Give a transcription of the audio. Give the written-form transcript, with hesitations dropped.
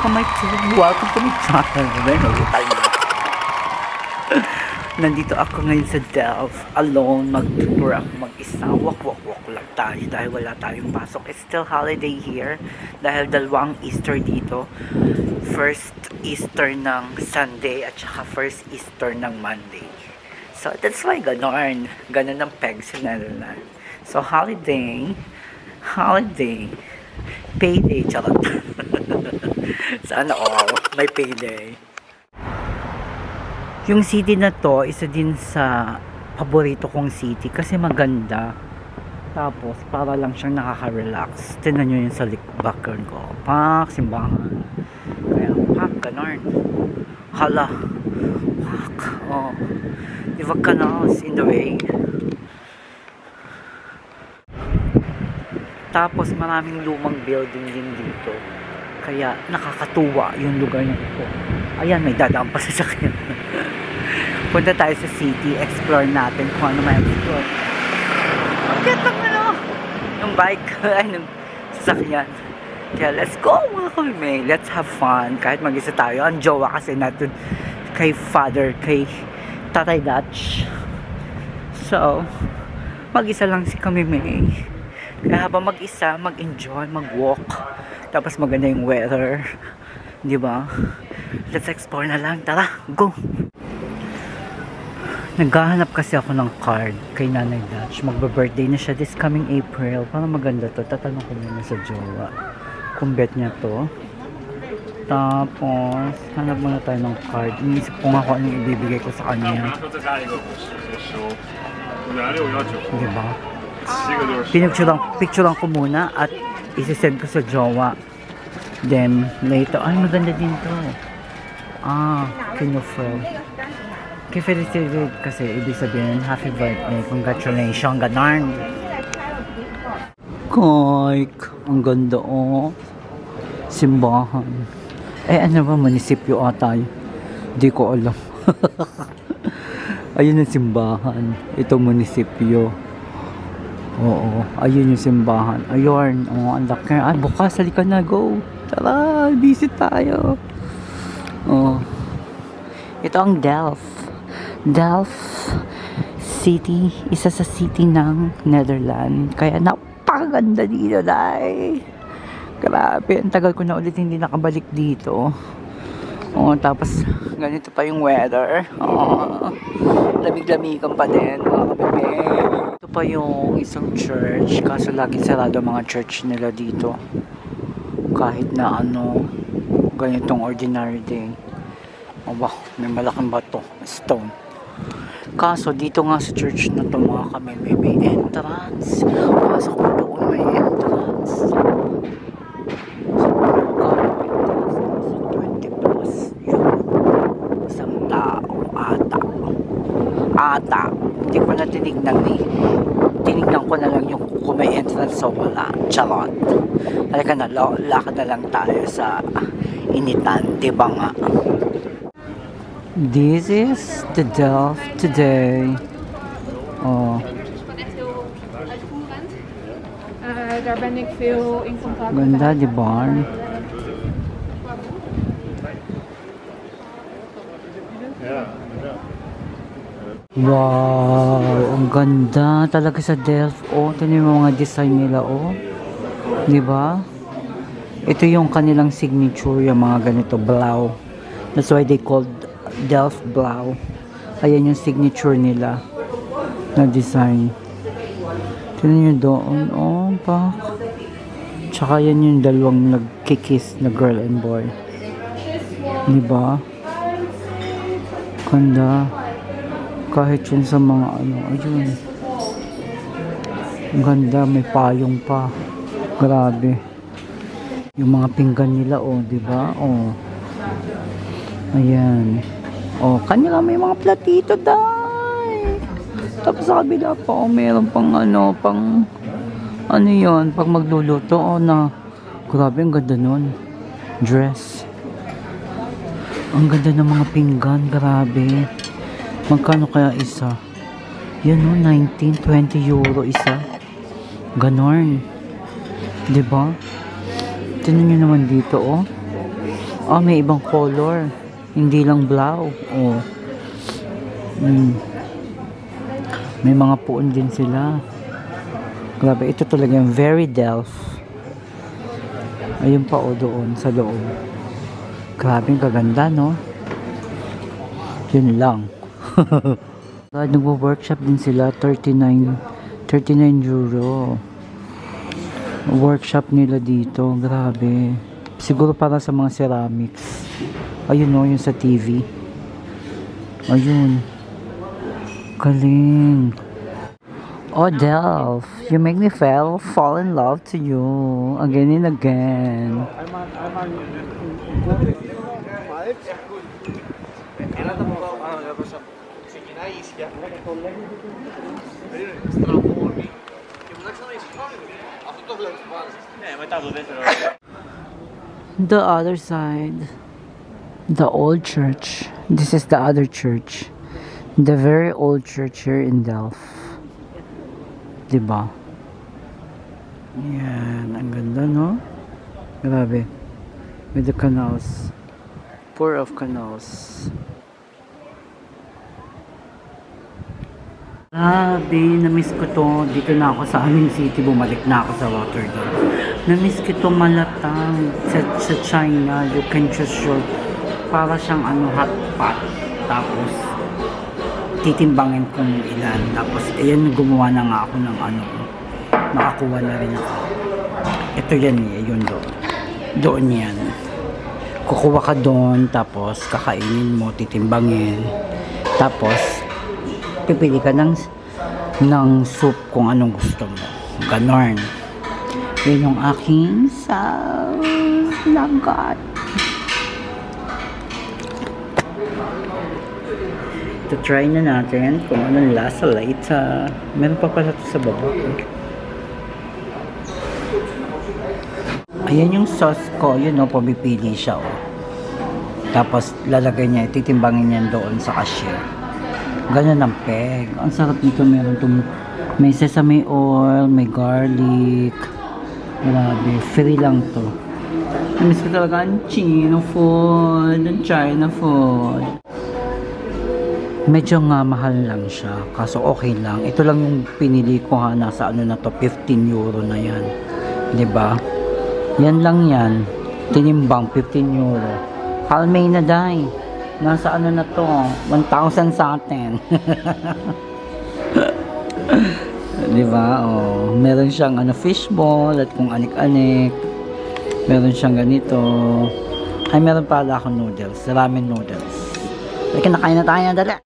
Welcome to my channel. Nandito ako ngayon sa Delft. Alone, mag-tour ako mag-isa. Walk lang tayo dahil wala tayong pasok. It's still holiday here dahil dalawang Easter dito. First Easter ng Sunday at saka first Easter ng Monday. So that's why ganon ang peg sa Netherlands. So holiday, payday, charot. Sana all, may payday. Yung city na to, isa din sa paborito kong city kasi maganda. Tapos, para lang siyang nakaka-relax. Tignan nyo yun sa background ko. Pak, simbahan. Kaya, pak, ganon. Hala. Pak, oh. Diba canals in the way. Tapos, maraming lumang building din dito. Kaya, nakakatuwa yung lugar na ito. Ayan, may dadaan pa sa sakyan. Punta tayo sa city, explore natin kung ano may explore. Bakit lang yung bike, ay, yung sasakyan. Kaya let's go mga kami, let's have fun. Kahit mag-isa tayo, ang jowa kasi natin kay Tatay Dutch. So, mag-isa lang si kami may. Kaya habang mag-isa, mag-enjoy, mag-walk. Tapos maganda yung weather. Diba? Let's explore na lang. Tara, go! Naghahanap kasi ako ng card kay Nanay Dutch. Magba-birthday na siya this coming April. Parang maganda to. Tatanong ko muna sa jowa kung bet niya to. Tapos, hanap muna tayo ng card. Iniisip ko nga kung anong ibibigay ko sa kanya. Diba? Picturean ko muna at isi-send ko sa jowa. Then, later, ay maganda din to. Kinufo. Kifelicidate kasi ibig sabihin, happy birthday, congratulations, ganon. Koik, ang ganda oh. Simbahan. Ano ba, munisipyo ata yun? Di ko alam. Ayun ang simbahan. Ito munisipyo. Oo, ayun yung simbahan. Ayun, ang laki. Ay, bukas, halika na, go. Tara, visit tayo. Ito ang Delft. Delft City, isa sa city ng Netherlands. Kaya napakaganda dito, dahil grabe, ang tagal ko na ulit hindi nakabalik dito. Tapos ganito pa yung weather. Lamig-lamigan pa din, mga kabebe. Ito pa yung isang church, kaso lagi sarado mga church nila dito. Kahit na ganitong ordinary day. May malaking bato, stone. Kaso dito nga sa church na to mga kami, may entrance. Pasok ko doon, may entrance. So, 20 plus yun. Isang tao ata. Hindi ko na tinignan tinignan ko na lang yung kung may entrance, so wala. Charot. Halika na, lakad na lang tayo sa initan, diba nga? This is the Delft today. Daar ben ik veel in contact. Ganda, di ba? Wow, ang ganda talaga sa Delft. Ito yung mga design nila, di ba? Ito yung kanilang signature, yung mga ganito, blau. That's why they called Delft Blau. Ayan yung signature nila na design. Tignan nyo doon. Pak. Tsaka yan yung dalawang nagkikiss na girl and boy. Diba? Ganda. Kahit yun sa mga ayun. Ganda, may payong pa. Grabe. Yung mga pinggan nila, diba? Ayan. Kanila may mga platito, day. Tapos sa kabila pa, meron pang yun, pag magluluto, grabe, ang ganda nun. Dress. Ang ganda ng mga pinggan, grabe. Magkano kaya isa? Yan 19, 20 euro isa. Ganon. Diba? Tignan nyo naman dito, Oh, may ibang color. Hindi lang blaw. Oh. May mga puon din sila. Grabe, ito talaga yung very Delft. Ayun pa o doon sa loob. Grabe, kaganda, no? Yun lang. Nagwo-workshop din sila, 39 euro. Workshop nila dito, grabe. Siguro para sa mga ceramics. Ayun, no, yung sa TV. Ayun. Galing. Oh, Delft, you make me fall in love to you again and again. The other side, the old church. This is the other church. The very old church here in Delft. Diba? Yan, ang ganda, no? Grabe. With the canals. Four of canals. Grabe, na-miss ko to. Dito na ako sa aming city. Bumalik na ako sa Rotterdam. Na-miss ko to malatang sa China. You can just show. Para siyang hot pot. Tapos, titimbangin kung ilan. Tapos, ayan, gumawa na nga ako ng nakakuha na rin ako. Ito yan yun doon. Doon yan. Kukuha ka doon, tapos kakainin mo, titimbangin. Tapos, pipili ka ng soup kung anong gusto mo. Ganon. Yan yung aking lagat. To try na natin kung anong lasa later. Meron pa pala ito sa baba. Ayan yung sauce ko. Yun o, pumipili siya o. Tapos lalagay niya, titimbangin niya doon sa cashier. Ganun ang peg. Ang sarap nito. Meron may sesame oil, may garlic. Grabe, free lang to. Namiss ko talaga ang China food, ang China food. Medyo nga mahal lang siya, kaso okay lang. Ito lang yung pinili ko ha, nasa na to, 15 euro na yan. 'Di ba? Yan lang yan. Tinimbang 15 euro. Halmay na dai. Nasa na to, 1,000 sa atin. 'Di ba? Oh, meron siyang fishball at kung anik-anik. Meron siyang ganito. Ay, meron pala akong noodles, ramen noodles. Kaya nakain na tayo, dali.